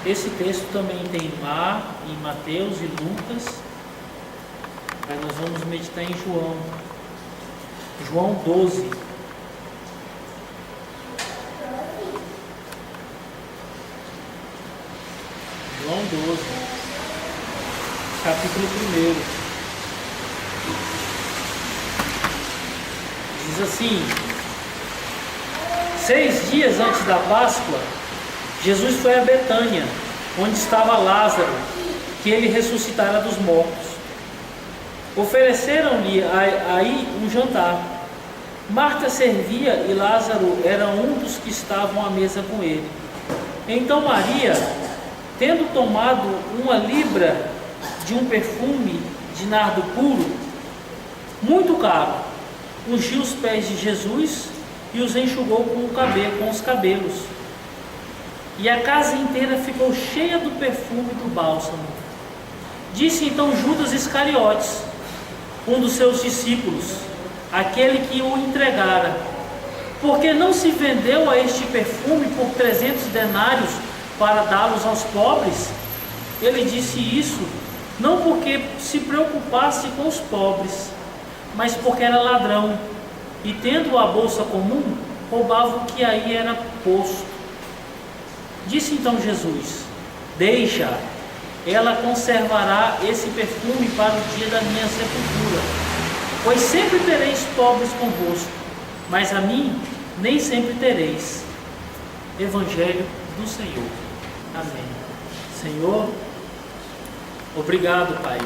Esse texto também tem em Mateus e Lucas, mas nós vamos meditar em João 12. João 12, capítulo 1. Diz assim: 6 dias antes da Páscoa, Jesus foi a Betânia, onde estava Lázaro, que ele ressuscitara dos mortos. Ofereceram-lhe aí um jantar. Marta servia e Lázaro era um dos que estavam à mesa com ele. Então Maria, tendo tomado 1 libra de um perfume de nardo puro, muito caro, ungiu os pés de Jesus e os enxugou com os cabelos. E a casa inteira ficou cheia do perfume do bálsamo. Disse então Judas Iscariotes, um dos seus discípulos, aquele que o entregara: porque não se vendeu a este perfume por 300 denários para dá-los aos pobres? Ele disse isso não porque se preocupasse com os pobres, mas porque era ladrão, e tendo a bolsa comum, roubava o que aí era posto. Disse então Jesus: deixa, ela conservará esse perfume para o dia da minha sepultura. Pois sempre tereis pobres convosco, mas a mim nem sempre tereis. Evangelho do Senhor. Amém. Senhor, obrigado, Pai.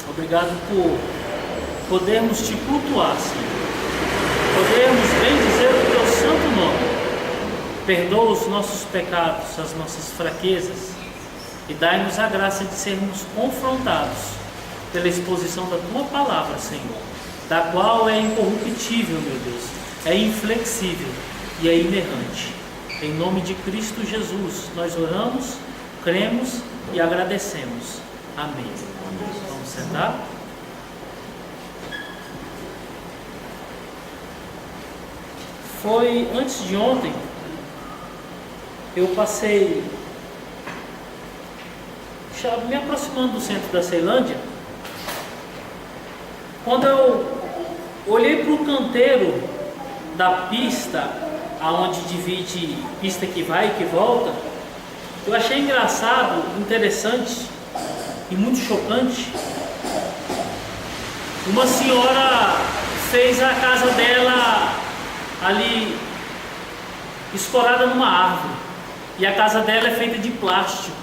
Obrigado por podermos te cultuar, Senhor. Podermos bendizer o teu santo nome. Perdoa os nossos pecados, as nossas fraquezas, e dai-nos a graça de sermos confrontados pela exposição da tua palavra, Senhor, da qual é incorruptível, meu Deus, é inflexível e é inerrante. Em nome de Cristo Jesus, nós oramos, cremos e agradecemos. Amém. Vamos sentar? Foi antes de ontem, eu passei, me aproximando do centro da Ceilândia, quando eu olhei para o canteiro da pista, aonde divide pista que vai e que volta, eu achei engraçado, interessante e muito chocante. Uma senhora fez a casa dela ali escorada numa árvore, e a casa dela é feita de plástico.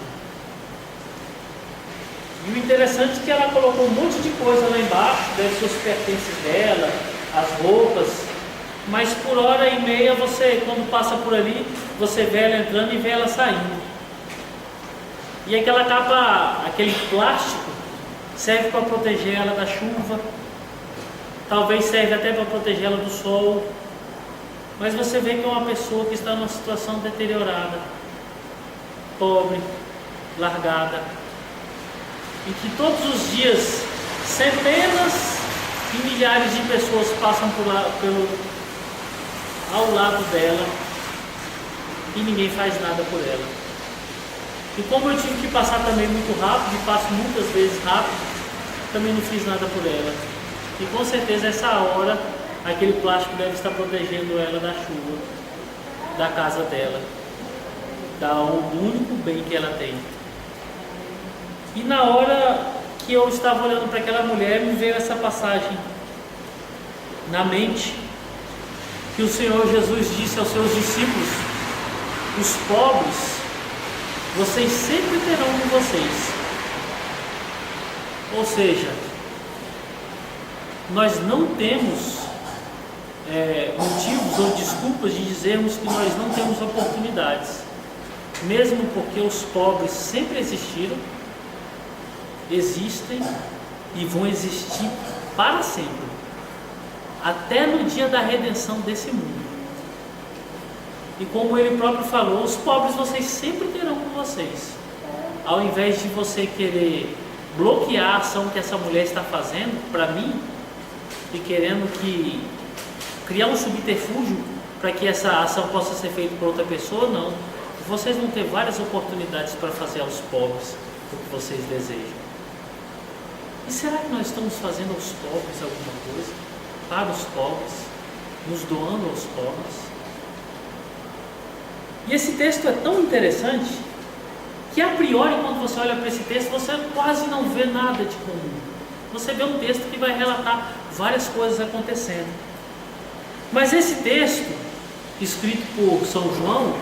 E o interessante é que ela colocou um monte de coisa lá embaixo, deve ser os pertences dela, as roupas, mas por hora e meia você, quando passa por ali, você vê ela entrando e vê ela saindo. E aquela capa, aquele plástico, serve para proteger ela da chuva, talvez serve até para proteger ela do sol, mas você vê que é uma pessoa que está numa situação deteriorada, pobre, largada, e que todos os dias centenas e milhares de pessoas passam ao lado dela e ninguém faz nada por ela. E como eu tive que passar também muito rápido, e passo muitas vezes rápido, também não fiz nada por ela. E com certeza essa hora aquele plástico deve estar protegendo ela da chuva, da casa dela, do único bem que ela tem. E na hora que eu estava olhando para aquela mulher, me veio essa passagem na mente, que o Senhor Jesus disse aos seus discípulos: os pobres vocês sempre terão com vocês. Ou seja, nós não temos motivos ou desculpas de dizermos que nós não temos oportunidades, mesmo porque os pobres sempre existiram, existem e vão existir para sempre, até no dia da redenção desse mundo. E como ele próprio falou, os pobres vocês sempre terão com vocês. Ao invés de você querer bloquear a ação que essa mulher está fazendo para mim, e querendo criar um subterfúgio para que essa ação possa ser feita por outra pessoa, não. vocês vão ter várias oportunidades para fazer aos pobres o que vocês desejam. E será que nós estamos fazendo aos pobres alguma coisa? Para os pobres? Nos doando aos pobres? E esse texto é tão interessante que a priori, quando você olha para esse texto, você quase não vê nada de comum. Você vê um texto que vai relatar várias coisas acontecendo. Mas esse texto, escrito por São João,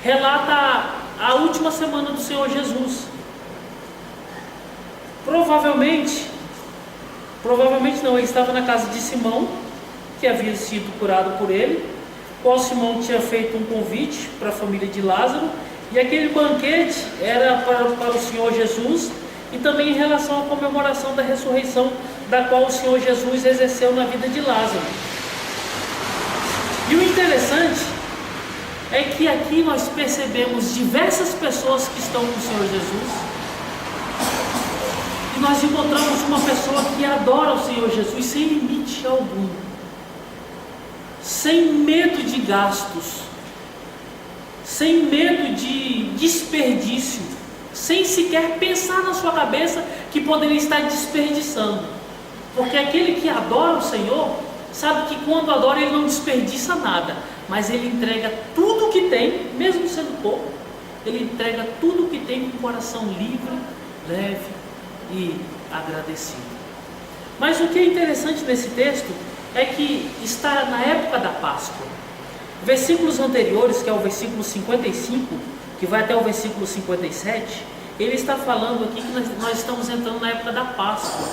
relata a última semana do Senhor Jesus. Provavelmente não, ele estava na casa de Simão, que havia sido curado por ele, qual Simão tinha feito um convite para a família de Lázaro, e aquele banquete era para o Senhor Jesus, e também em relação à comemoração da ressurreição, da qual o Senhor Jesus exerceu na vida de Lázaro. E o interessante é que aqui nós percebemos diversas pessoas que estão com o Senhor Jesus, e nós encontramos uma pessoa que adora o Senhor Jesus sem limite algum, sem medo de gastos, sem medo de desperdício, sem sequer pensar na sua cabeça que poderia estar desperdiçando, porque aquele que adora o Senhor sabe que quando adora ele não desperdiça nada, mas ele entrega tudo o que tem, mesmo sendo pouco, ele entrega tudo o que tem com o coração livre, leve e agradecido. Mas o que é interessante nesse texto é que está na época da Páscoa. Versículos anteriores, que é o versículo 55, que vai até o versículo 57, ele está falando aqui que nós estamos entrando na época da Páscoa.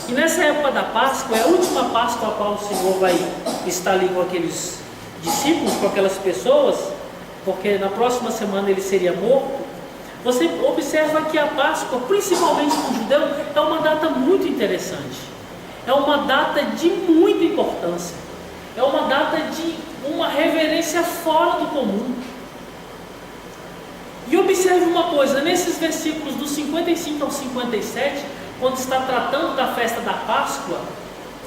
E nessa época da Páscoa, é a última Páscoa a qual o Senhor vai estar ali com aqueles discípulos, com aquelas pessoas, porque na próxima semana ele seria morto. Você observa que a Páscoa, principalmente para o judeu, é uma data muito interessante, é uma data de muita importância, é uma data de uma reverência fora do comum. E observe uma coisa, nesses versículos do 55 ao 57, quando está tratando da festa da Páscoa,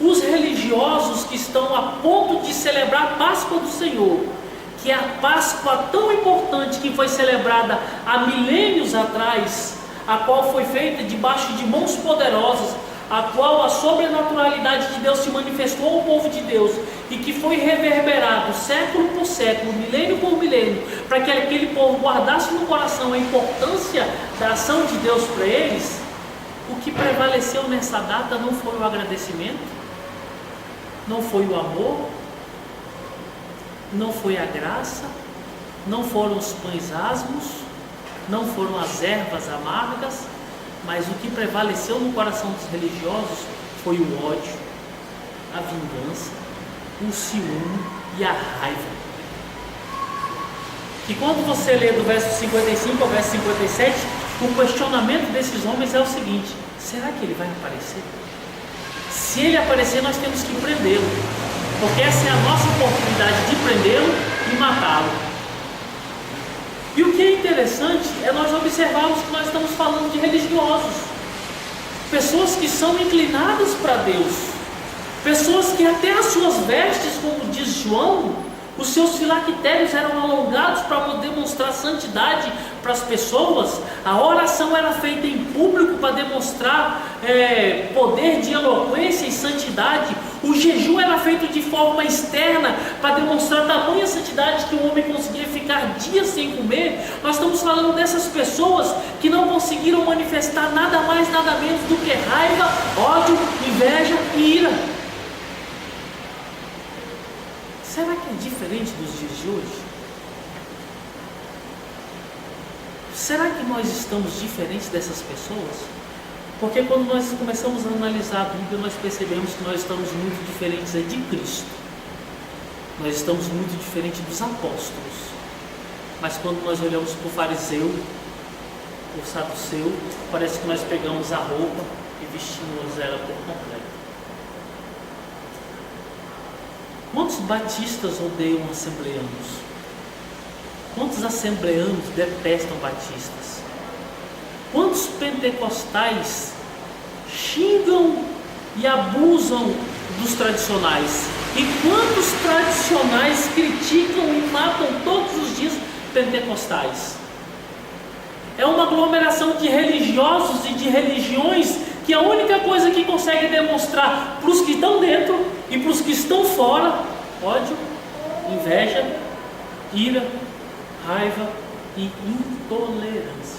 os religiosos que estão a ponto de celebrar a Páscoa do Senhor, que é a Páscoa tão importante que foi celebrada há milênios atrás, a qual foi feita debaixo de mãos poderosas, a qual a sobrenaturalidade de Deus se manifestou ao povo de Deus e que foi reverberado século por século, milênio por milênio, para que aquele povo guardasse no coração a importância da ação de Deus para eles. O que prevaleceu nessa data não foi o agradecimento, não foi o amor, não foi a graça, não foram os pães asmos, não foram as ervas amargas, mas o que prevaleceu no coração dos religiosos foi o ódio, a vingança, o ciúme e a raiva. E quando você lê do verso 55 ao verso 57, o questionamento desses homens é o seguinte: será que ele vai aparecer? Se ele aparecer, nós temos que prendê-lo, porque essa é a nossa oportunidade de prendê-lo e matá-lo. E o que é interessante é nós observarmos que nós estamos falando de religiosos, pessoas que são inclinadas para Deus, pessoas que até as suas vestes, como diz João, os seus filactérios eram alongados para demonstrar santidade para as pessoas. A oração era feita em público para demonstrar poder de eloquência e santidade. O jejum era feito de forma externa para demonstrar tamanha santidade que o homem conseguia ficar dias sem comer. Nós estamos falando dessas pessoas que não conseguiram manifestar nada mais, nada menos do que raiva, ódio, inveja e ira. Será que é diferente dos dias de hoje? Será que nós estamos diferentes dessas pessoas? Porque quando nós começamos a analisar a Bíblia, nós percebemos que nós estamos muito diferentes de Cristo. Nós estamos muito diferentes dos apóstolos. Mas quando nós olhamos para o fariseu, o saduceu, parece que nós pegamos a roupa e vestimos ela por completo. Quantos batistas odeiam assembleanos? Quantos assembleanos detestam batistas? Quantos pentecostais xingam e abusam dos tradicionais? E quantos tradicionais criticam e matam todos os dias pentecostais. É uma aglomeração de religiosos e de religiões que a única coisa que consegue demonstrar para os que estão dentro e para os que estão fora: ódio, inveja, ira, raiva e intolerância.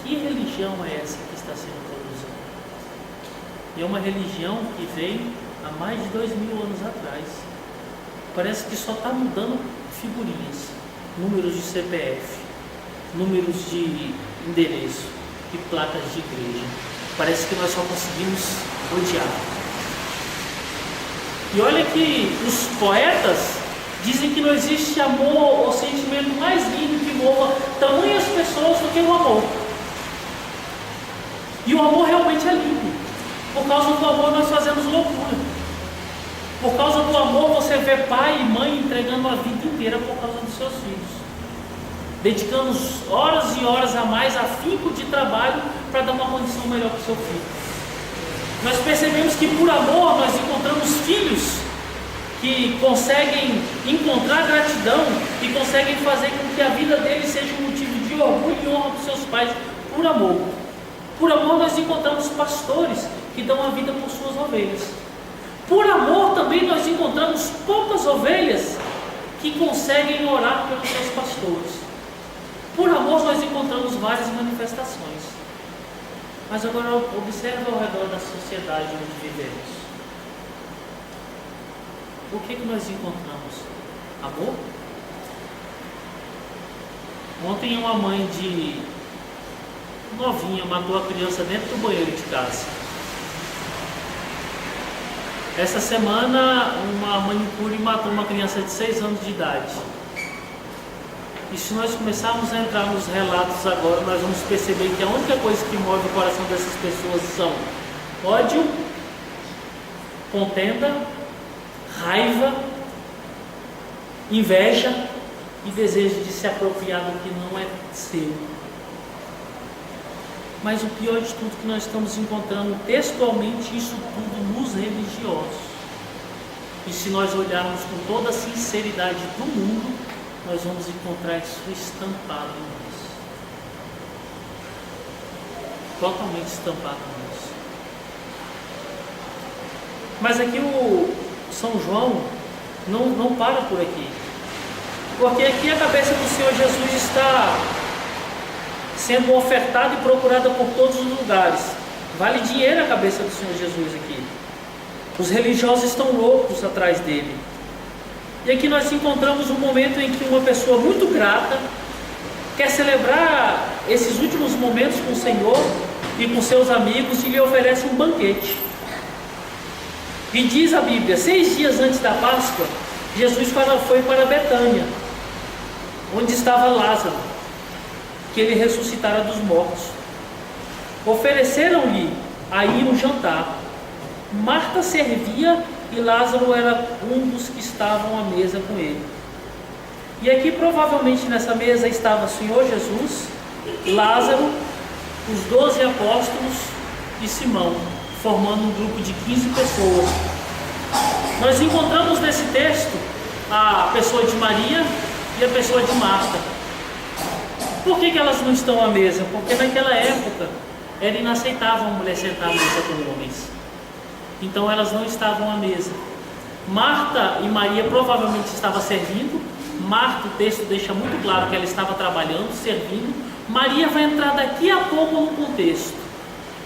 Que religião é essa que está sendo produzida? E é uma religião que veio há mais de 2000 anos atrás. Parece que só está mudando figurinhas, números de CPF, números de endereço e placas de igreja. Parece que nós só conseguimos odiar. E olha que os poetas dizem que não existe amor ou sentimento mais lindo que mova tamanhas pessoas do que o amor. E o amor realmente é lindo. Por causa do amor nós fazemos loucura. Por causa do amor você vê pai e mãe entregando a vida inteira por causa dos seus filhos, dedicando horas e horas a mais a afinco de trabalho para dar uma condição melhor para o seu filho. Nós percebemos que por amor nós encontramos filhos que conseguem encontrar gratidão e conseguem fazer com que a vida deles seja um motivo de orgulho e honra para os seus pais por amor. Por amor nós encontramos pastores que dão a vida por suas ovelhas. Por amor também nós encontramos poucas ovelhas que conseguem orar pelos seus pastores. Por amor nós encontramos várias manifestações. Mas agora observe ao redor da sociedade onde vivemos. O que nós encontramos? Amor? Ontem uma mãe de novinha matou a criança dentro do banheiro de casa. Essa semana uma manicure matou uma criança de 6 anos de idade. E se nós começarmos a entrar nos relatos agora, nós vamos perceber que a única coisa que move o coração dessas pessoas são ódio, contenda, raiva, inveja e desejo de se apropriar do que não é seu. Mas o pior de tudo é que nós estamos encontrando textualmente isso tudo nos religiosos. E se nós olharmos com toda a sinceridade do mundo, nós vamos encontrar isso estampado em nós. Totalmente estampado em nós. Mas aqui o São João não para por aqui. Porque aqui a cabeça do Senhor Jesus está sendo ofertada e procurada por todos os lugares. Vale dinheiro a cabeça do Senhor Jesus aqui. Os religiosos estão loucos atrás dele. E aqui nós encontramos um momento em que uma pessoa muito grata quer celebrar esses últimos momentos com o Senhor e com seus amigos e lhe oferece um banquete. E diz a Bíblia, 6 dias antes da Páscoa, Jesus foi para Betânia, onde estava Lázaro, que ele ressuscitara dos mortos. Ofereceram-lhe aí um jantar. Marta servia e Lázaro era um dos que estavam à mesa com ele. E aqui provavelmente nessa mesa estava o Senhor Jesus, Lázaro, os 12 apóstolos e Simão, formando um grupo de 15 pessoas. Nós encontramos nesse texto a pessoa de Maria e a pessoa de Marta. Por que elas não estão à mesa? Porque naquela época era inaceitável uma mulher sentar à mesa com homens. Então elas não estavam à mesa. Marta e Maria provavelmente estavam servindo. Marta, o texto deixa muito claro que ela estava trabalhando, servindo. Maria vai entrar daqui a pouco no contexto,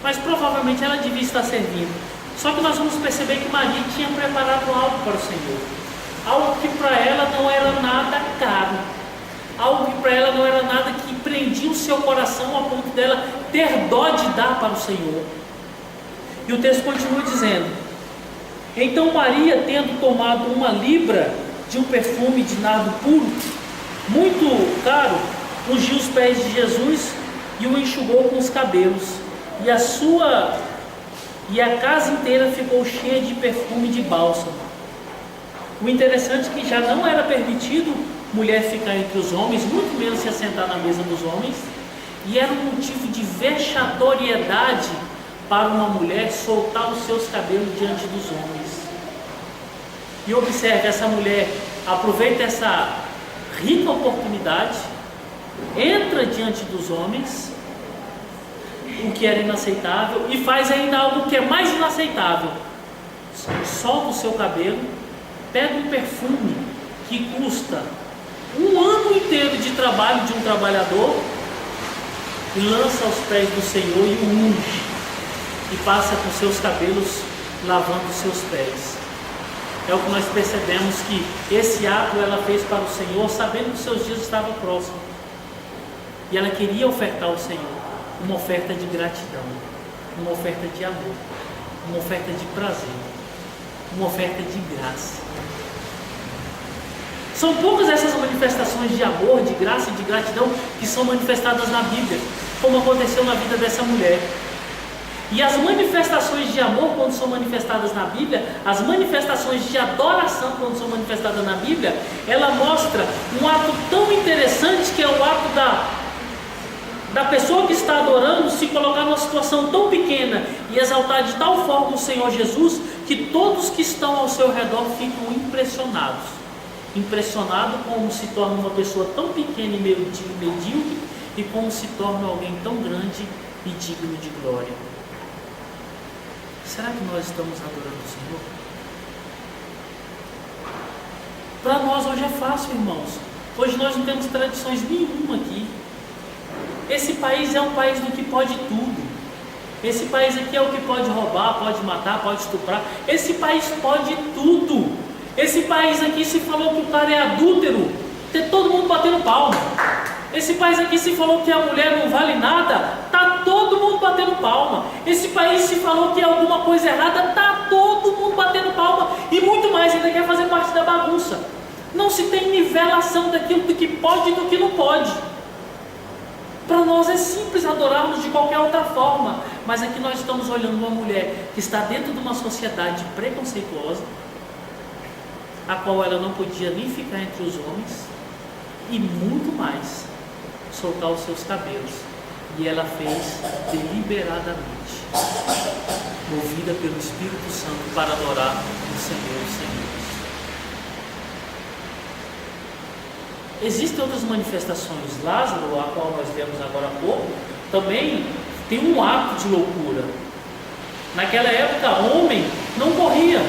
mas provavelmente ela devia estar servindo. Só que nós vamos perceber que Maria tinha preparado algo para o Senhor, algo que para ela não era nada caro, algo que para ela não era nada que prendia o seu coração a ponto dela ter dó de dar para o Senhor. E o texto continua dizendo: então Maria, tendo tomado 1 libra de um perfume de nardo puro, muito caro, ungiu os pés de Jesus e o enxugou com os cabelos, e a casa inteira ficou cheia de perfume de bálsamo. O interessante é que já não era permitido mulher ficar entre os homens, muito menos se assentar na mesa dos homens, e era um motivo de vexatoriedade para uma mulher soltar os seus cabelos diante dos homens. E observe, essa mulher aproveita rica oportunidade, entra diante dos homens, o que era inaceitável, e faz ainda algo que é mais inaceitável: solta o seu cabelo, pega um perfume que custa um ano inteiro de trabalho de um trabalhador e lança aos pés do Senhor e o unge, e passa com seus cabelos lavando os seus pés. É o que nós percebemos, que esse ato ela fez para o Senhor, sabendo que os seus dias estavam próximos, e ela queria ofertar ao Senhor uma oferta de gratidão, uma oferta de amor, uma oferta de prazer, uma oferta de graça. São poucas essas manifestações de amor, de graça e de gratidão que são manifestadas na Bíblia, como aconteceu na vida dessa mulher. E as manifestações de amor, quando são manifestadas na Bíblia, as manifestações de adoração, quando são manifestadas na Bíblia, ela mostra um ato tão interessante, que é o ato da pessoa que está adorando se colocar numa situação tão pequena e exaltar de tal forma o Senhor Jesus, que todos que estão ao seu redor ficam impressionados. Impressionado como se torna uma pessoa tão pequena e medíocre, e como se torna alguém tão grande e digno de glória. Será que nós estamos adorando o Senhor? Para nós hoje é fácil, irmãos. Hoje nós não temos tradições nenhuma aqui. Esse país é um país do que pode tudo. Esse país aqui é o que pode roubar, pode matar, pode estuprar. Esse país pode tudo. Esse país aqui, se falou que o cara é adúltero, tem todo mundo batendo palma. Esse país aqui, se falou que a mulher não vale nada, tá todo mundo batendo palma. Esse país, se falou que é alguma coisa errada, tá todo mundo batendo palma. E muito mais, ainda quer fazer parte da bagunça. Não se tem nivelação daquilo do que pode e do que não pode. Para nós é simples adorarmos de qualquer outra forma, mas aqui nós estamos olhando uma mulher que está dentro de uma sociedade preconceituosa, a qual ela não podia nem ficar entre os homens, e muito mais, soltar os seus cabelos. E ela fez deliberadamente, movida pelo Espírito Santo, para adorar o Senhor dos Senhores. Existem outras manifestações. Lázaro, a qual nós vemos agora há pouco, também tem um ato de loucura. Naquela época, homem não corria.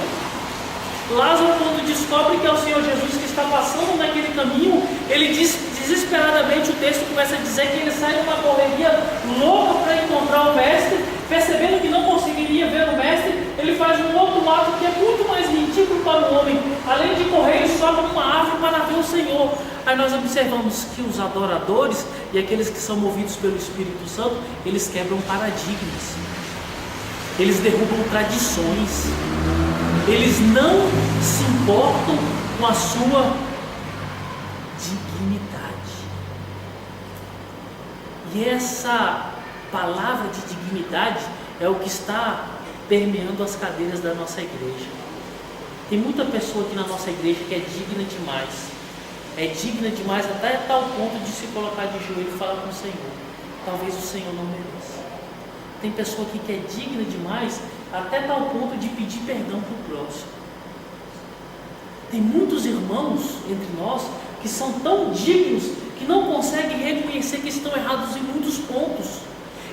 Lázaro, quando descobre que é o Senhor Jesus que está passando naquele caminho, ele diz desesperadamente, o texto começa a dizer que ele sai numa correria louca para encontrar o mestre. Percebendo que não conseguiria ver o mestre, ele faz um outro ato que é muito mais ridículo para o homem. Além de correr, ele sobe numa árvore para ver o Senhor. Aí nós observamos que os adoradores e aqueles que são movidos pelo Espírito Santo, eles quebram paradigmas, eles derrubam tradições, eles não se importam com a sua dignidade. E essa palavra de dignidade é o que está permeando as cadeiras da nossa igreja. Tem muita pessoa aqui na nossa igreja que é digna demais. É digna demais até tal ponto de se colocar de joelho e falar com o Senhor. Talvez o Senhor não mereça. Tem pessoa aqui que é digna demais até tal ponto de pedir perdão para o próximo. Tem muitos irmãos entre nós que são tão dignos que não conseguem reconhecer que estão errados em muitos pontos.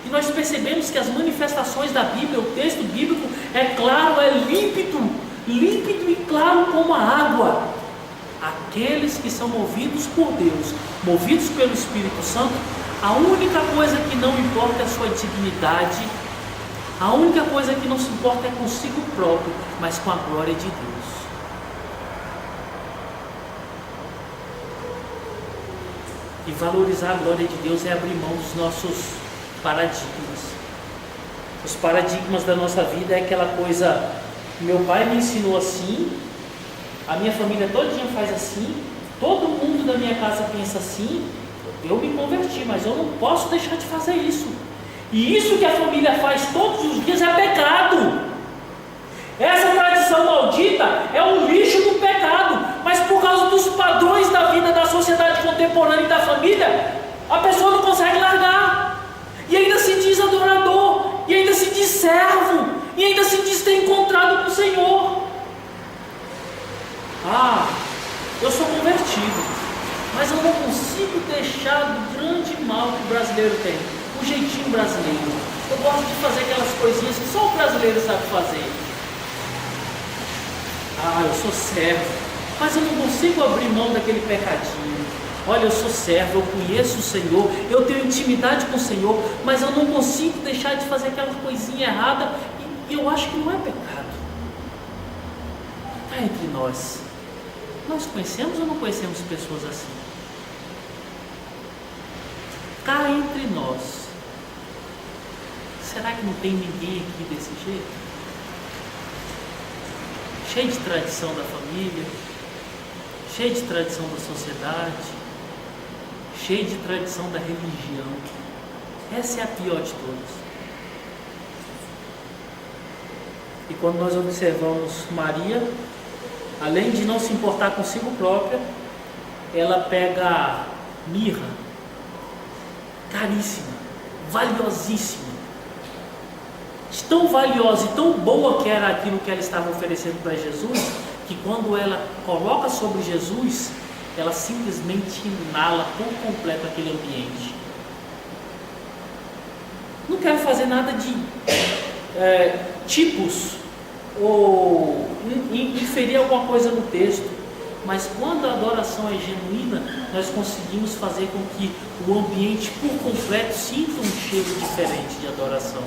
E nós percebemos que as manifestações da Bíblia, o texto bíblico é claro, é límpido e claro como a água. Aqueles que são movidos por Deus, movidos pelo Espírito Santo, a única coisa que não importa é a sua dignidade, a única coisa que não se importa é consigo próprio, mas com a glória de Deus. E valorizar a glória de Deus é abrir mão dos nossos paradigmas. Os paradigmas da nossa vida é aquela coisa: meu pai me ensinou assim, a minha família todinha faz assim, todo mundo da minha casa pensa assim, eu me converti, mas eu não posso deixar de fazer isso. E isso que a família faz todos os dias é pecado. Essa tradição maldita é o lixo do pecado. Mas por causa dos padrões da vida da sociedade contemporânea e da família, a pessoa não consegue largar. E ainda se diz adorador, e ainda se diz servo, e ainda se diz ter encontrado com o Senhor. Ah, eu sou convertido. mas eu não consigo deixar do grande mal que o brasileiro tem, o jeitinho brasileiro. Eu gosto de fazer aquelas coisinhas que só o brasileiro sabe fazer. Eu sou servo, mas eu não consigo abrir mão daquele pecadinho. Olha, eu sou servo, eu conheço o Senhor, eu tenho intimidade com o Senhor, mas eu não consigo deixar de fazer aquela coisinha errada, e eu acho que não é pecado. Está entre nós. Nós conhecemos ou não conhecemos pessoas assim? Cá entre nós. Será que não tem ninguém aqui desse jeito? Cheio de tradição da família, cheio de tradição da sociedade, cheio de tradição da religião. Essa é a pior de todas. E quando nós observamos Maria, além de não se importar consigo própria, ela pega mirra, caríssima, valiosíssima, tão valiosa e tão boa que era aquilo que ela estava oferecendo para Jesus, que quando ela coloca sobre Jesus, ela simplesmente inala por completo aquele ambiente. Não quero fazer nada de tipos ou inferir alguma coisa no texto, mas quando a adoração é genuína, nós conseguimos fazer com que o ambiente por completo sinta um cheiro diferente de adoração.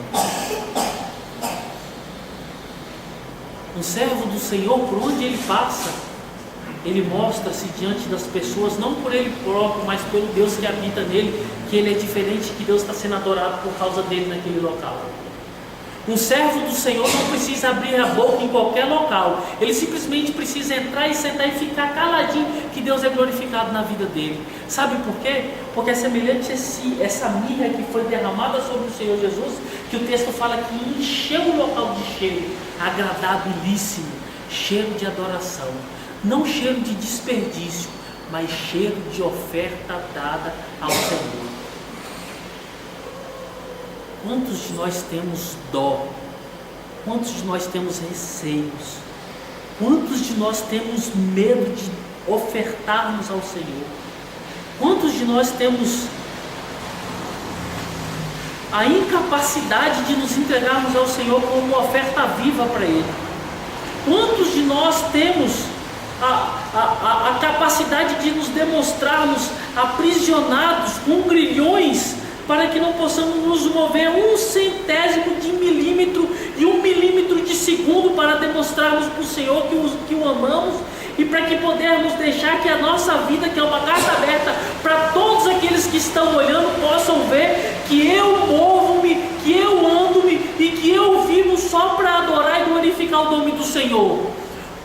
Um servo do Senhor, por onde ele passa, ele mostra-se diante das pessoas, não por ele próprio, mas pelo Deus que habita nele, que ele é diferente, que Deus está sendo adorado por causa dele naquele local. Um servo do Senhor não precisa abrir a boca em qualquer local, ele simplesmente precisa entrar e sentar e ficar caladinho, que Deus é glorificado na vida dele. Sabe por quê? Porque é semelhante a essa mirra que foi derramada sobre o Senhor Jesus, que o texto fala que encheu o local de cheiro agradabilíssimo, cheiro de adoração, não cheiro de desperdício, mas cheiro de oferta dada ao Senhor. Quantos de nós temos dó? Quantos de nós temos receios? Quantos de nós temos medo de ofertarmos ao Senhor? Quantos de nós temos a incapacidade de nos entregarmos ao Senhor como uma oferta viva para Ele? Quantos de nós temos a capacidade de nos demonstrarmos aprisionados com grilhões, para que não possamos nos mover 1/100º de milímetro e 1 milímetro de segundo para demonstrarmos para o Senhor que o amamos, e para que pudermos deixar que a nossa vida, que é uma carta aberta para todos aqueles que estão olhando, possam ver que eu movo-me, que eu ando-me e que eu vivo só para adorar e glorificar o nome do Senhor.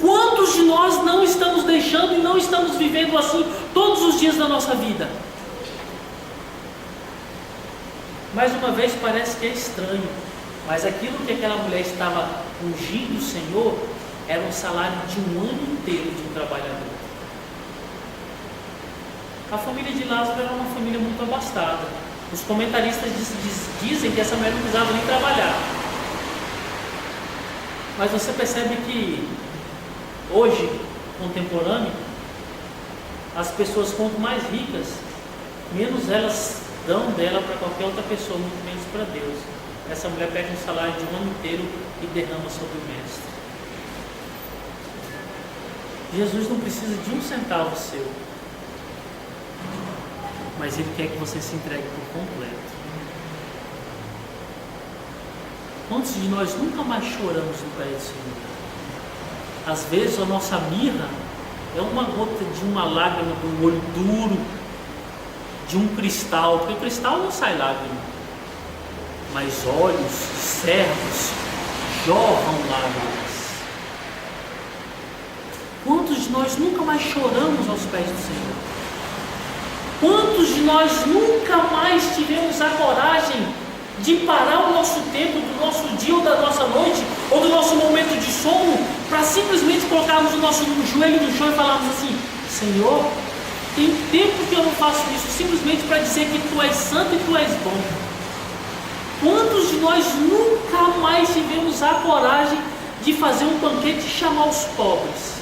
Quantos de nós não estamos deixando e não estamos vivendo assim todos os dias da nossa vida? Mais uma vez parece que é estranho, mas aquilo que aquela mulher estava ungindo o Senhor era um salário de um ano inteiro de um trabalhador. A família de Lázaro era uma família muito abastada. Os comentaristas dizem que essa mulher não precisava nem trabalhar. Mas você percebe que hoje, contemporâneo, as pessoas quanto mais ricas, menos elas dão dela para qualquer outra pessoa, muito menos para Deus. Essa mulher pega um salário de um ano inteiro e derrama sobre o mestre. Jesus não precisa de 1 centavo seu, mas Ele quer que você se entregue por completo. Quantos de nós nunca mais choramos no pé do Senhor? Às vezes a nossa mirra é uma gota de uma lágrima de um olho duro, de um cristal, porque o cristal não sai lágrima, mas olhos de servos jorram lágrimas. Quantos de nós nunca mais choramos aos pés do Senhor? Quantos de nós nunca mais tivemos a coragem de parar o nosso tempo, do nosso dia ou da nossa noite, ou do nosso momento de sono, para simplesmente colocarmos o nosso joelho no chão e falarmos assim: Senhor, tem tempo que eu não faço isso, simplesmente para dizer que Tu és santo e Tu és bom. Quantos de nós nunca mais tivemos a coragem de fazer um banquete e chamar os pobres?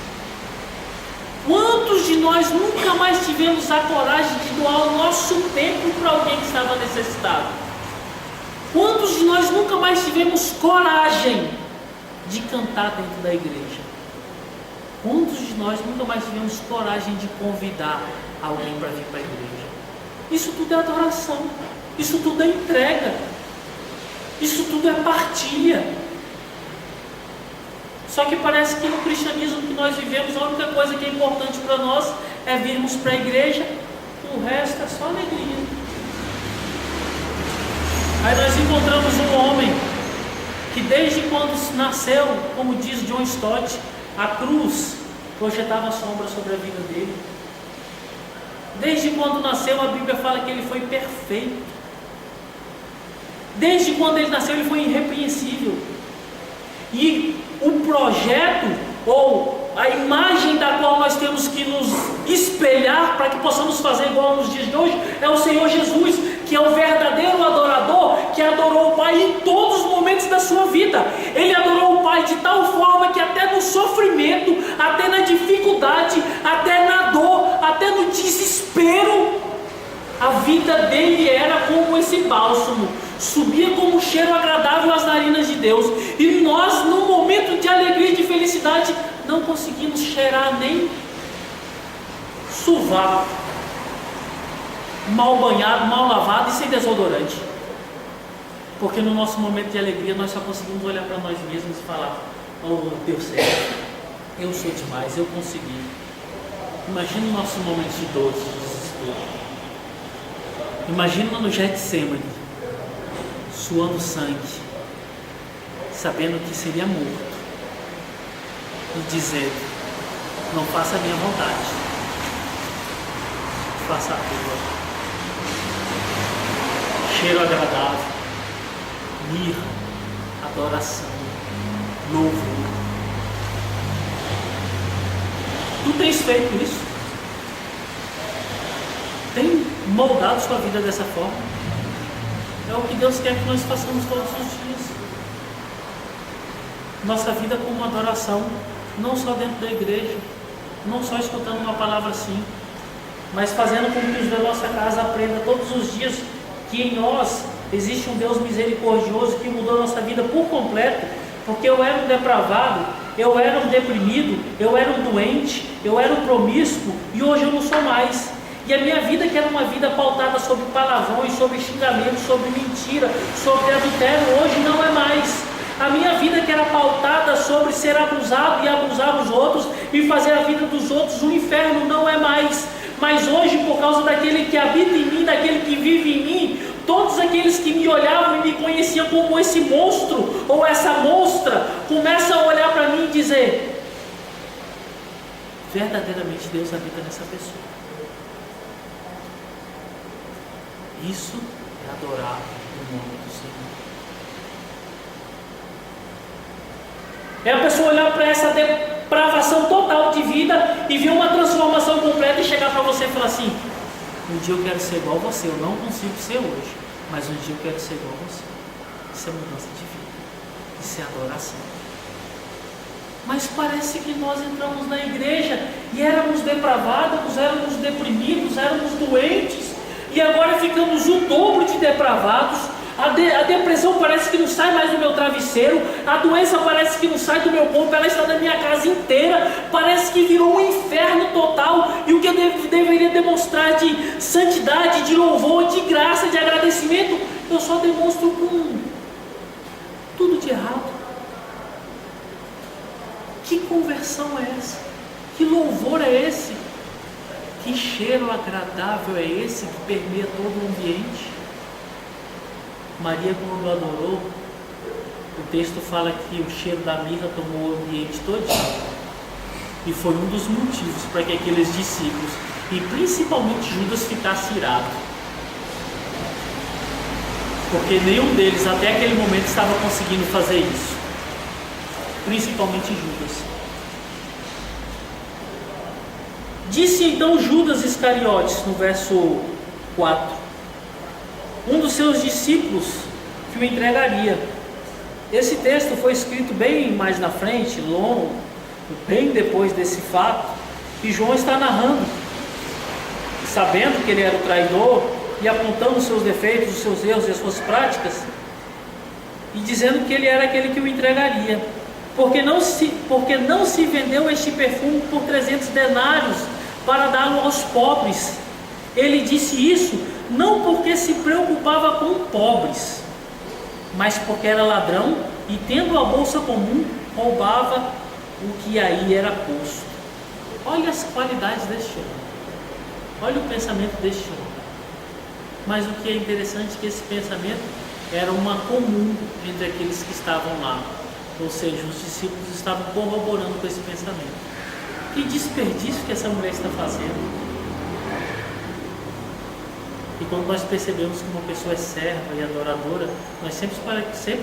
Quantos de nós nunca mais tivemos a coragem de doar o nosso tempo para alguém que estava necessitado? Quantos de nós nunca mais tivemos coragem de cantar dentro da igreja? Quantos de nós nunca mais tivemos coragem de convidar alguém para vir para a igreja? Isso tudo é adoração, isso tudo é entrega, isso tudo é partilha. Só que parece que no cristianismo que nós vivemos, a única coisa que é importante para nós é virmos para a igreja, o resto é só alegria. Aí nós encontramos um homem que desde quando nasceu, como diz John Stott, a cruz projetava sombra sobre a vida dele. Desde quando nasceu, a Bíblia fala que ele foi perfeito. Desde quando ele nasceu, ele foi irrepreensível. E o projeto, ou a imagem da qual nós temos que nos espelhar para que possamos fazer igual nos dias de hoje, é o Senhor Jesus, que é o verdadeiro adorador, que adorou o Pai em todos os momentos da sua vida. Ele adorou o Pai de tal forma que até no sofrimento, até na dificuldade, até na dor, até no desespero, a vida dele era como esse bálsamo, subia como um cheiro agradável às narinas de Deus. E nós, num momento de alegria e de felicidade, não conseguimos cheirar nem sovaco, mal banhado, mal lavado e sem desodorante. Porque no nosso momento de alegria nós só conseguimos olhar para nós mesmos e falar: oh, deu certo, eu sou demais, eu consegui. Imagina o nosso momento de dor, de desespero. Imagina no Getsemane, suando sangue, sabendo que seria morto, e dizendo: não faça a minha vontade, faça a tua. Cheiro agradável, mirra, adoração, louvor. Tu tens feito isso? Tem moldado sua vida dessa forma? É o que Deus quer que nós façamos todos os dias. Nossa vida como adoração, não só dentro da igreja, não só escutando uma palavra assim, mas fazendo com que os da nossa casa aprendam todos os dias que em nós existe um Deus misericordioso que mudou a nossa vida por completo, porque eu era um depravado, eu era um deprimido, eu era um doente, eu era um promíscuo, e hoje eu não sou mais. E a minha vida, que era uma vida pautada sobre palavrões, sobre xingamentos, sobre mentira, sobre adultério, hoje não é mais. A minha vida, que era pautada sobre ser abusado e abusar os outros e fazer a vida dos outros um inferno, não é mais. Mas hoje, por causa daquele que habita em mim, daquele que vive em mim, todos aqueles que me olhavam e me conheciam como esse monstro ou essa monstra, começam a olhar para mim e dizer: verdadeiramente Deus habita nessa pessoa. Isso é adorar o nome do Senhor. É a pessoa olhar para essa depravação total de vida e ver uma transformação completa e chegar para você e falar assim: um dia eu quero ser igual a você, eu não consigo ser hoje, mas um dia eu quero ser igual a você. Isso é mudança de vida, isso é adoração. Mas parece que nós entramos na igreja e éramos depravados, éramos deprimidos, éramos doentes, e agora ficamos o dobro de depravados. A depressão parece que não sai mais do meu travesseiro, a doença parece que não sai do meu corpo, ela está na minha casa inteira, parece que virou um inferno total. E o que eu deveria demonstrar de santidade, de louvor, de graça, de agradecimento, eu só demonstro com tudo de errado. Que conversão é essa? Que louvor é esse? Que cheiro agradável é esse que permeia todo o ambiente? Maria, quando adorou, o texto fala que o cheiro da mirra tomou o ambiente todinho, e foi um dos motivos para que aqueles discípulos, e principalmente Judas, ficasse irado, porque nenhum deles até aquele momento estava conseguindo fazer isso, principalmente Judas. Disse então Judas Iscariotes, no verso 4, um dos seus discípulos, que o entregaria. Esse texto foi escrito bem mais na frente, longo, bem depois desse fato, E João está narrando, sabendo que ele era o traidor e apontando os seus defeitos, os seus erros e as suas práticas, e dizendo que ele era aquele que o entregaria. Porque não se vendeu este perfume por 300 denários para dá-lo aos pobres. Ele disse isso não porque se preocupava com pobres, mas porque era ladrão e, tendo a bolsa comum, roubava o que aí era posto. Olha as qualidades deste homem, olha o pensamento deste homem. Mas o que é interessante é que esse pensamento era uma comum entre aqueles que estavam lá, ou seja, os discípulos estavam corroborando com esse pensamento. Que desperdício que essa mulher está fazendo! E quando nós percebemos que uma pessoa é serva e adoradora, nós sempre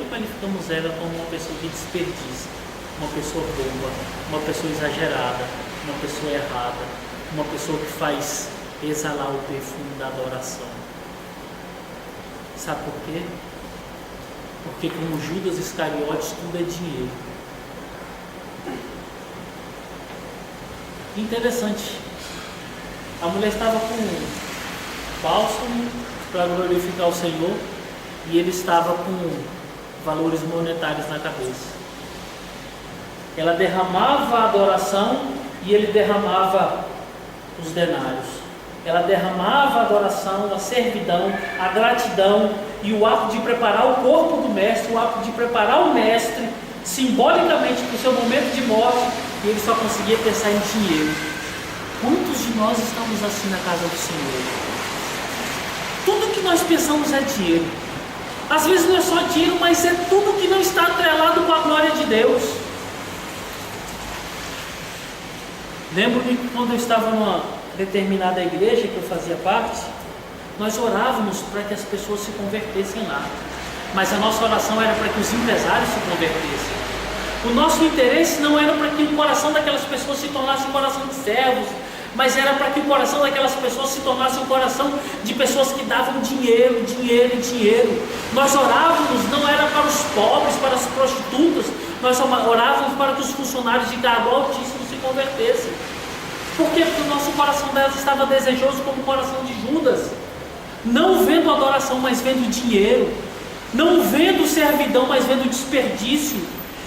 qualificamos ela como uma pessoa que desperdiça, uma pessoa boba, uma pessoa exagerada, uma pessoa errada, uma pessoa que faz exalar o perfume da adoração. Sabe por quê? Porque, como Judas Iscariotes, tudo é dinheiro. Interessante, a mulher estava com bálsamo para glorificar o Senhor e ele estava com valores monetários na cabeça. Ela derramava a adoração e ele derramava os denários. Ela derramava a adoração, a servidão, a gratidão e o ato de preparar o corpo do mestre, o ato de preparar o mestre simbolicamente para o seu momento de morte, e ele só conseguia pensar em dinheiro. Quantos de nós estamos assim na casa do Senhor? Tudo que nós pensamos é dinheiro. Às vezes não é só dinheiro, mas é tudo que não está atrelado com a glória de Deus. Lembro-me que quando eu estava numa determinada igreja que eu fazia parte, nós orávamos para que as pessoas se convertessem lá, mas a nossa oração era para que os empresários se convertessem. O nosso interesse não era para que o coração daquelas pessoas se tornasse um coração de servos, mas era para que o coração daquelas pessoas se tornasse um coração de pessoas que davam dinheiro, dinheiro e dinheiro. Nós orávamos não era para os pobres, para as prostitutas, nós orávamos para que os funcionários de cargo altíssimo se convertessem. Por quê? Porque o nosso coração delas estava desejoso como o coração de Judas, não vendo adoração, mas vendo dinheiro, não vendo servidão, mas vendo desperdício.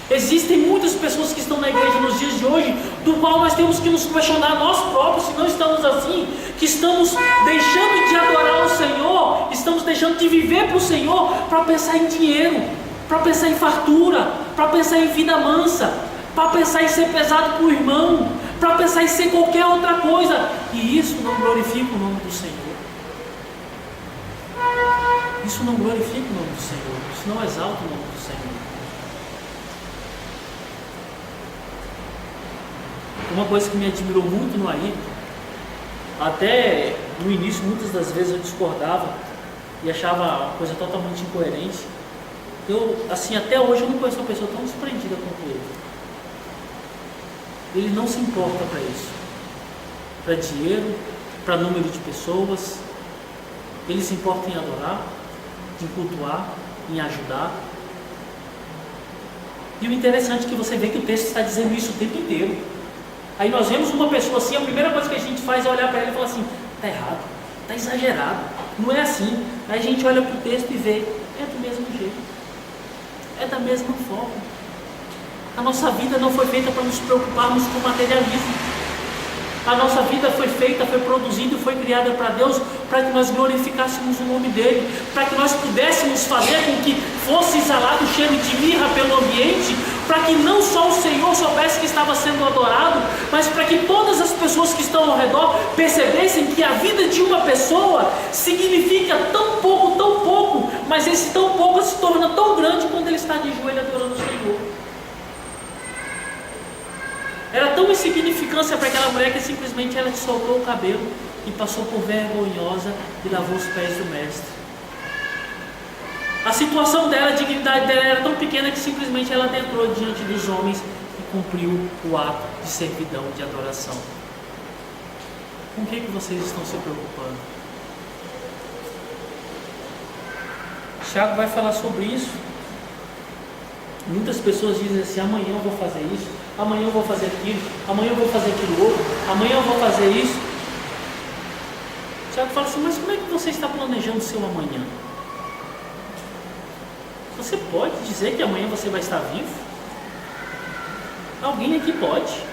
Existem muitas pessoas que estão na igreja nos dias de hoje, do qual nós temos que nos questionar nós próprios, se não estamos assim, que estamos deixando de adorar o Senhor, estamos deixando de viver para o Senhor, para pensar em dinheiro, para pensar em fartura, para pensar em vida mansa, para pensar em ser pesado para o irmão, para pensar em ser qualquer outra coisa, e isso não glorifica o nome do Senhor. Isso não glorifica o nome do Senhor, isso não exalta o nome do Senhor. Uma coisa que me admirou muito no Ayrton, até no início muitas das vezes eu discordava e achava uma coisa totalmente incoerente. Assim, até hoje eu não conheço uma pessoa tão desprendida quanto ele. Ele não se importa para isso, para dinheiro, para número de pessoas. Ele se importa em adorar, em cultuar, em ajudar. E o interessante é que você vê que o texto está dizendo isso o tempo inteiro. Aí nós vemos uma pessoa assim, a primeira coisa que a gente faz é olhar para ela e falar assim: está errado, está exagerado, não é assim. Aí a gente olha para o texto e vê, é do mesmo jeito, é da mesma forma. A nossa vida não foi feita para nos preocuparmos com materialismo. A nossa vida foi feita, foi produzida e foi criada para Deus, para que nós glorificássemos o nome dEle, para que nós pudéssemos fazer com que fosse exalado o cheiro de mirra pelo ambiente, para que não só o Senhor soubesse que estava sendo adorado, mas para que todas as pessoas que estão ao redor percebessem que a vida de uma pessoa significa tão pouco, mas esse tão pouco se torna tão grande quando ele está de joelho adorando o Senhor. Era tão insignificância para aquela mulher que simplesmente ela soltou o cabelo e passou por vergonhosa e lavou os pés do mestre. A situação dela, a dignidade dela era tão pequena que simplesmente ela adentrou diante dos homens e cumpriu o ato de servidão, de adoração. Com o que vocês estão se preocupando? Tiago vai falar sobre isso. Muitas pessoas dizem assim: amanhã eu vou fazer isso, amanhã eu vou fazer aquilo, amanhã eu vou fazer aquilo outro, amanhã eu vou fazer isso. Tiago fala assim, mas como é que você está planejando o seu amanhã? Você pode dizer que amanhã você vai estar vivo? Alguém aqui pode.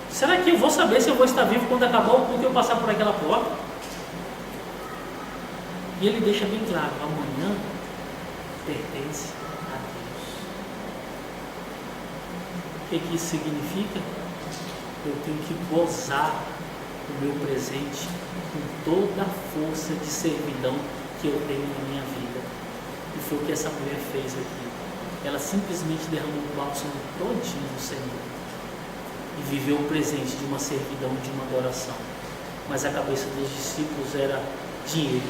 Será que eu vou saber se eu vou estar vivo quando acabar o culto e eu passar por aquela porta? E ele deixa bem claro, amanhã pertence a Deus. O que isso significa? Eu tenho que gozar o meu presente com toda a força de servidão que eu tenho na minha vida. E foi o que essa mulher fez aqui. Ela simplesmente derramou o bálsamo todinho no Senhor e viveu o presente de uma servidão, de uma adoração. Mas a cabeça dos discípulos era dinheiro,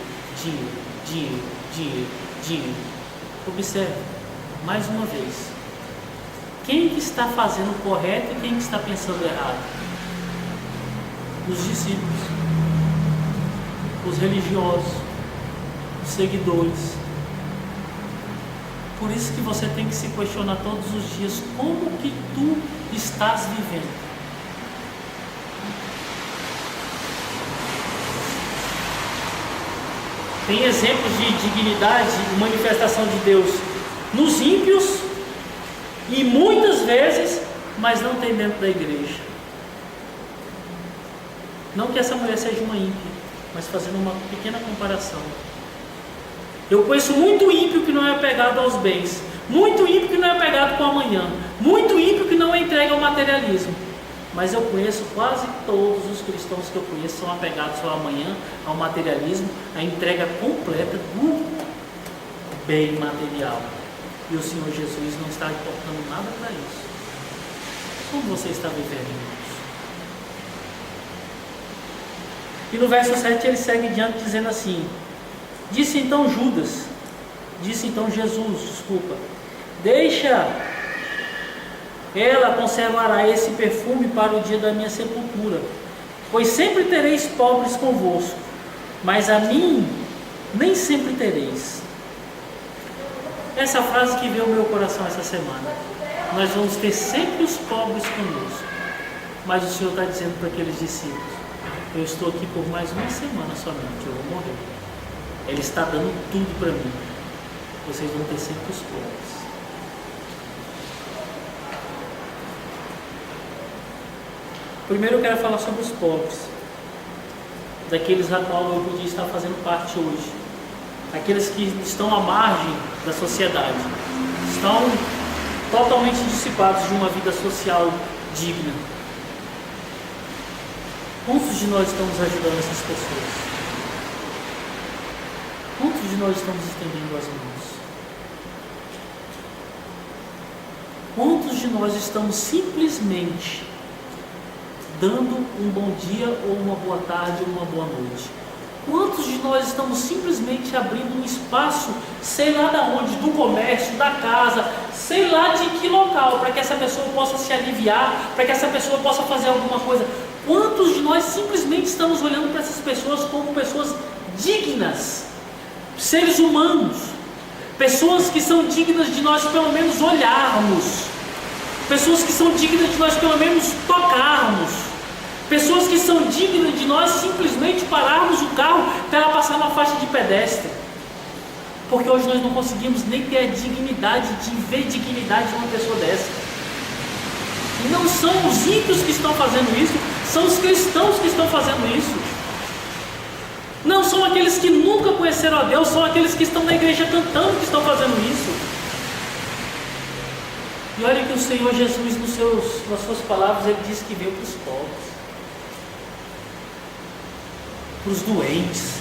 dinheiro, dinheiro, dinheiro, dinheiro. Observe, mais uma vez, quem que está fazendo o correto e quem que está pensando errado? Os discípulos, os religiosos, os seguidores. Por isso que você tem que se questionar todos os dias, como que tu estás vivendo? Tem exemplos de dignidade e manifestação de Deus nos ímpios e muitas vezes, mas não tem dentro da igreja. Não que essa mulher seja uma ímpia, mas fazendo uma pequena comparação. Eu conheço muito ímpio que não é apegado aos bens, muito ímpio que não é apegado com o amanhã, muito ímpio que não é entregue ao materialismo. Mas eu conheço quase todos os cristãos que eu conheço são apegados ao amanhã, ao materialismo, à entrega completa do bem material. E o Senhor Jesus não está importando nada para isso. Como você está vivendo, irmãos? E no verso 7 ele segue diante dizendo assim: disse então Jesus, deixa, ela conservará esse perfume para o dia da minha sepultura, pois sempre tereis pobres convosco, mas a mim nem sempre tereis. Essa frase que veio ao meu coração essa semana. Nós vamos ter sempre os pobres conosco, mas o Senhor está dizendo para aqueles discípulos: eu estou aqui por mais uma semana somente, eu vou morrer. Ele está dando tudo para mim. Vocês vão ter sempre os pobres. Primeiro eu quero falar sobre os pobres, daqueles a qual eu podia estar fazendo parte hoje, aqueles que estão à margem da sociedade, estão totalmente dissipados de uma vida social digna. Quantos de nós estamos ajudando essas pessoas? Quantos de nós estamos estendendo as mãos? Quantos de nós estamos simplesmente dando um bom dia, ou uma boa tarde, ou uma boa noite? Quantos de nós estamos simplesmente abrindo um espaço, sei lá de onde, do comércio, da casa, sei lá de que local, para que essa pessoa possa se aliviar, para que essa pessoa possa fazer alguma coisa? Quantos de nós simplesmente estamos olhando para essas pessoas como pessoas dignas, seres humanos, pessoas que são dignas de nós pelo menos olharmos, pessoas que são dignas de nós pelo menos tocarmos, pessoas que são dignas de nós simplesmente pararmos o carro para ela passar na faixa de pedestre? Porque hoje nós não conseguimos nem ter a dignidade de ver dignidade de uma pessoa dessa. E não são os ímpios que estão fazendo isso, são os cristãos que estão fazendo isso. Não são aqueles que nunca conheceram a Deus, são aqueles que estão na igreja cantando que estão fazendo isso. E olha que o Senhor Jesus, nas suas palavras, Ele disse que veio para os pobres, para os doentes,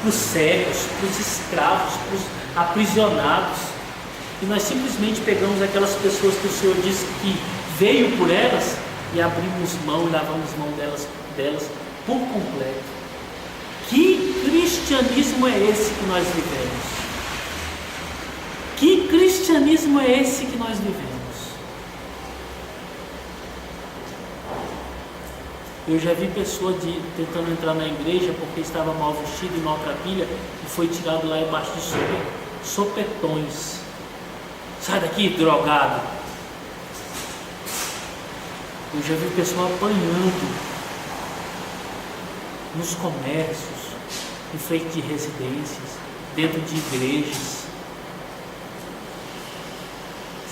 para os cegos, para os escravos, para os aprisionados. E nós simplesmente pegamos aquelas pessoas que o Senhor disse que veio por elas e abrimos mão e lavamos mão delas por completo. Que cristianismo é esse que nós vivemos? Que cristianismo é esse que nós vivemos? Eu já vi pessoa tentando entrar na igreja porque estava mal vestido e maltrapilha e foi tirado lá embaixo de sopetões. Sai daqui, drogado. Eu já vi pessoal apanhando nos comércios, em frente de residências, dentro de igrejas.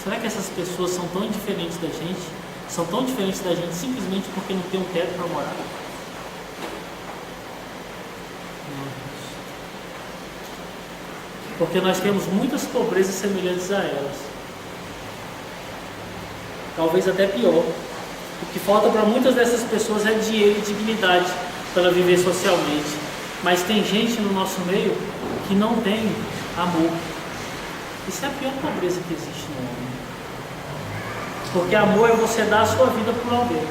Será que essas pessoas são tão diferentes da gente? São tão diferentes da gente simplesmente porque não tem um teto para morar? Não. Porque nós temos muitas pobrezas semelhantes a elas. Talvez até pior. O que falta para muitas dessas pessoas é dinheiro e dignidade para viver socialmente. Mas tem gente no nosso meio que não tem amor. Isso é a pior pobreza que existe no homem. Porque amor é você dar a sua vida por alguém.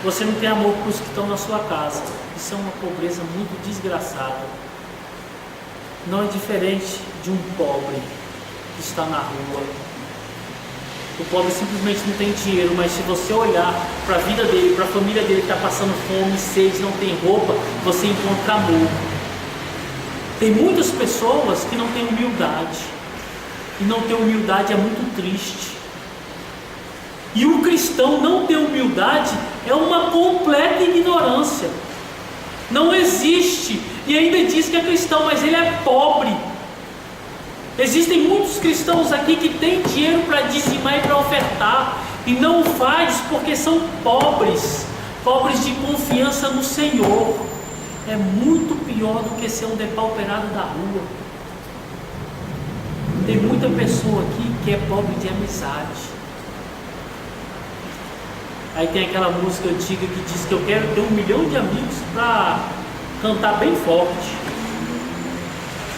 Você não tem amor para os que estão na sua casa. Isso é uma pobreza muito desgraçada. Não é diferente de um pobre que está na rua. O pobre simplesmente não tem dinheiro, mas se você olhar para a vida dele, para a família dele que está passando fome, sede, não tem roupa, você encontra amor. Tem muitas pessoas que não têm humildade. E não ter humildade é muito triste. E o cristão não ter humildade é uma completa ignorância. Não existe. E ainda diz que é cristão, mas ele é pobre. Existem muitos cristãos aqui que têm dinheiro para dizimar e para ofertar, e não o faz porque são pobres, pobres de confiança no Senhor. É muito pior do que ser um depauperado da rua. Tem muita pessoa aqui que é pobre de amizade. Aí tem aquela música antiga que diz que eu quero ter 1 milhão de amigos para cantar bem forte.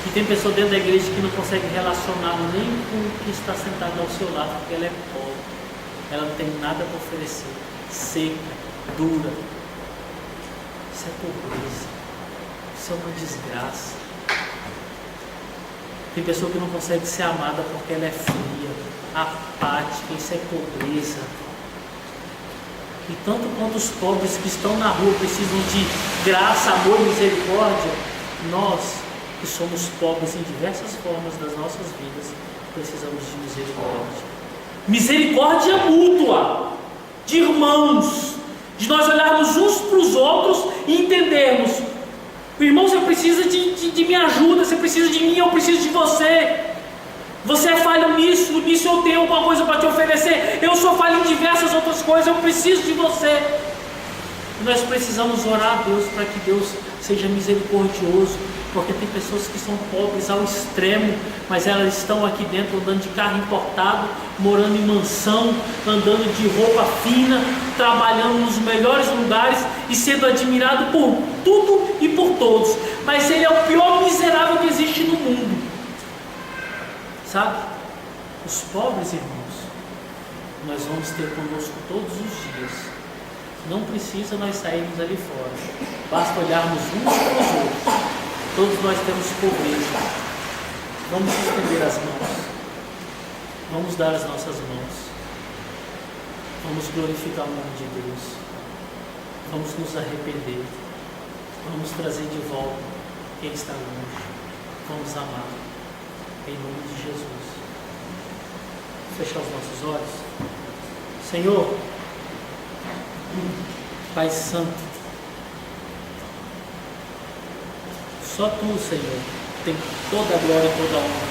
E tem pessoa dentro da igreja que não consegue relacionar nem com o que está sentado ao seu lado, porque ela é pobre. Ela não tem nada para oferecer. Seca, dura. Isso é pobreza. Isso é uma desgraça. Tem pessoa que não consegue ser amada porque ela é fria, apática. Isso é pobreza. E tanto quanto os pobres que estão na rua precisam de graça, amor e misericórdia, nós que somos pobres em diversas formas das nossas vidas, precisamos de misericórdia. Misericórdia mútua, de irmãos, de nós olharmos uns para os outros e entendermos: irmão, você precisa de minha ajuda, você precisa de mim, eu preciso de você. Você é falho nisso eu tenho alguma coisa para te oferecer. Eu sou falho em diversas outras coisas, eu preciso de você. Nós precisamos orar a Deus para que Deus seja misericordioso, porque tem pessoas que são pobres ao extremo, mas elas estão aqui dentro andando de carro importado, morando em mansão, andando de roupa fina, trabalhando nos melhores lugares e sendo admirado por tudo e por todos. Mas ele é o pior miserável que existe no mundo. Sabe? Os pobres, irmãos, nós vamos ter conosco todos os dias. Não precisa nós sairmos ali fora. Basta olharmos uns para os outros. Todos nós temos pobreza. Vamos estender as mãos. Vamos dar as nossas mãos. Vamos glorificar o nome de Deus. Vamos nos arrepender. Vamos trazer de volta quem está longe. Vamos amar. Em nome de Jesus. Fechar os nossos olhos. Senhor, Pai Santo, só Tu, Senhor, tem toda a glória e toda a honra.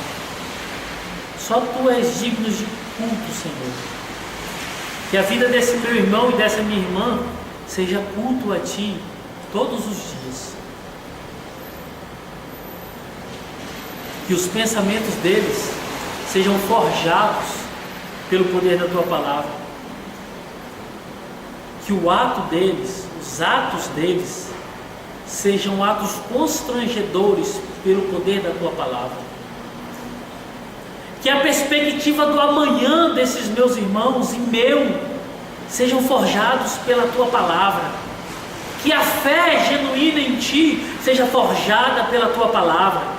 Só Tu és digno de culto, Senhor. Que a vida desse meu irmão e dessa minha irmã seja culto a Ti todos os dias. Que os pensamentos deles sejam forjados pelo poder da Tua palavra. Que o ato deles, os atos deles, sejam atos constrangedores pelo poder da Tua palavra. Que a perspectiva do amanhã desses meus irmãos e meu sejam forjados pela Tua palavra. Que a fé genuína em Ti seja forjada pela Tua palavra.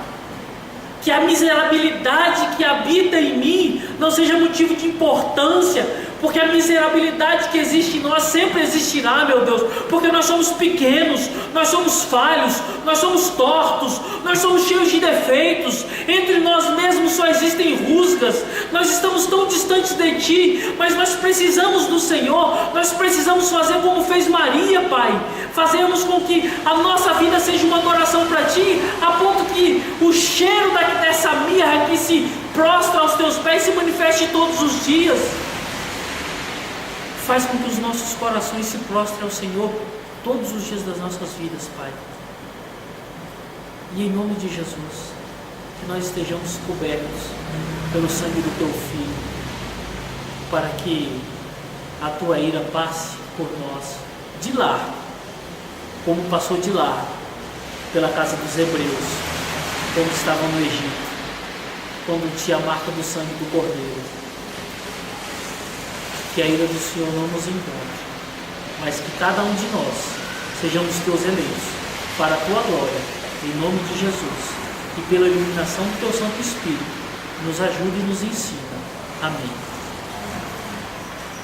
Que a miserabilidade que habita em mim não seja motivo de importância porque a miserabilidade que existe em nós sempre existirá, meu Deus, porque nós somos pequenos, nós somos falhos, nós somos tortos, nós somos cheios de defeitos, entre nós mesmos só existem rusgas, nós estamos tão distantes de Ti, mas nós precisamos do Senhor, nós precisamos fazer como fez Maria, Pai, fazermos com que a nossa vida seja uma adoração para Ti, a ponto que o cheiro dessa mirra que se prostra aos Teus pés se manifeste todos os dias. Faz com que os nossos corações se prostrem ao Senhor todos os dias das nossas vidas, Pai. E em nome de Jesus, que nós estejamos cobertos pelo sangue do Teu Filho, para que a Tua ira passe por nós, de lá, como passou de lá, pela casa dos hebreus, quando estavam no Egito, quando tinha a marca do sangue do Cordeiro. Que a ira do Senhor não nos encontre, mas que cada um de nós sejamos Teus eleitos, para a Tua glória, em nome de Jesus, e pela iluminação do Teu Santo Espírito, nos ajude e nos ensina. Amém.